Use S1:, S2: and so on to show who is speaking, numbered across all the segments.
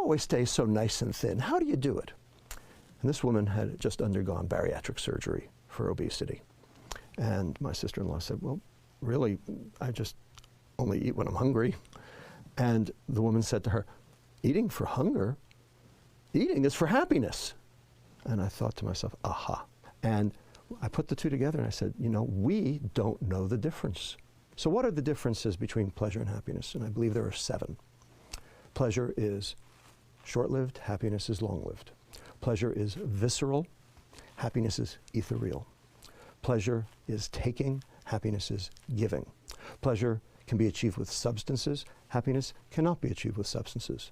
S1: always stay so nice and thin? How do you do it? And this woman had just undergone bariatric surgery for obesity. And my sister-in-law said, well, really, I just only eat when I'm hungry. And the woman said to her, eating for hunger? Eating is for happiness. And I thought to myself, aha. And I put the two together and I said, you know, we don't know the difference. So what are the differences between pleasure and happiness? And I believe there are 7. Pleasure is short-lived, happiness is long-lived. Pleasure is visceral, happiness is ethereal. Pleasure is taking, happiness is giving. Pleasure can be achieved with substances, happiness cannot be achieved with substances.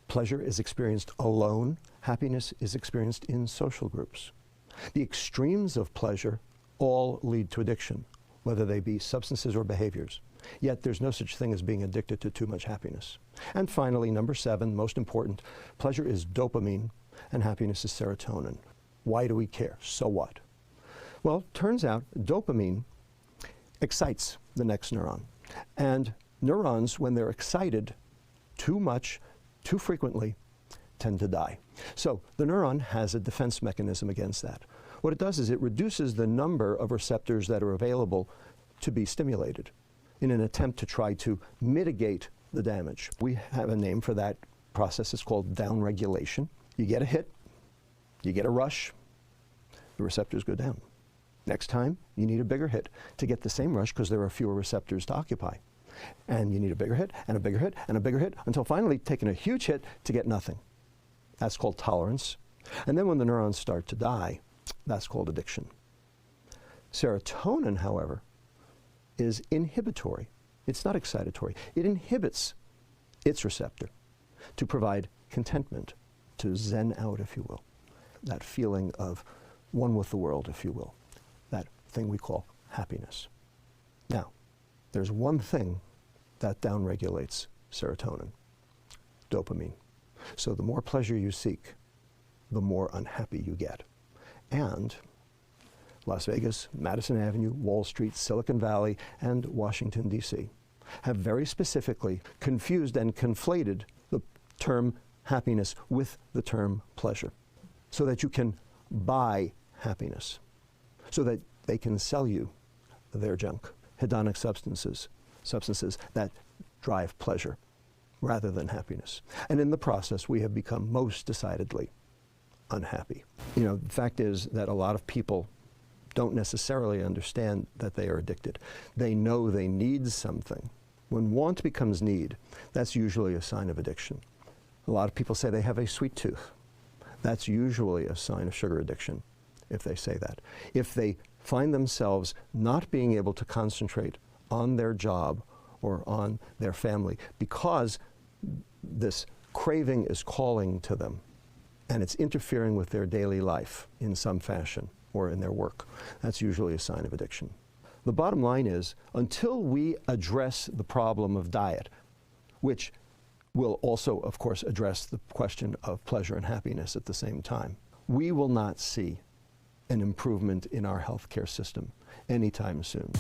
S1: Pleasure is experienced alone, happiness is experienced in social groups. The extremes of pleasure all lead to addiction, whether they be substances or behaviors. Yet there's no such thing as being addicted to too much happiness. And finally, number 7, most important, pleasure is dopamine and happiness is serotonin. Why do we care? So what? Well, turns out dopamine excites the next neuron. And neurons, when they're excited too much, too frequently, tend to die. So the neuron has a defense mechanism against that. What it does is it reduces the number of receptors that are available to be stimulated in an attempt to try to mitigate the damage. We have a name for that process. It's called downregulation. You get a hit, you get a rush, the receptors go down. Next time, you need a bigger hit to get the same rush because there are fewer receptors to occupy. And you need a bigger hit, and a bigger hit, and a bigger hit, until finally taking a huge hit to get nothing. That's called tolerance. And then when the neurons start to die, that's called addiction. Serotonin, however, is inhibitory. It's not excitatory. It inhibits its receptor to provide contentment, to zen out, if you will. That feeling of one with the world, if you will. That thing we call happiness. Now, there's one thing that downregulates serotonin, dopamine. So the more pleasure you seek, the more unhappy you get. And Las Vegas, Madison Avenue, Wall Street, Silicon Valley, and Washington, D.C. have very specifically confused and conflated the term happiness with the term pleasure, so that you can buy happiness, so that they can sell you their junk, hedonic substances that drive pleasure rather than happiness. And in the process, we have become most decidedly unhappy. You know, the fact is that a lot of people don't necessarily understand that they are addicted. They know they need something. When want becomes need, that's usually a sign of addiction. A lot of people say they have a sweet tooth. That's usually a sign of sugar addiction, if they say that. If they find themselves not being able to concentrate on their job or on their family because this craving is calling to them and it's interfering with their daily life in some fashion or in their work, that's usually a sign of addiction. The bottom line is, until we address the problem of diet, which will also, of course, address the question of pleasure and happiness at the same time, we will not see an improvement in our healthcare system anytime soon.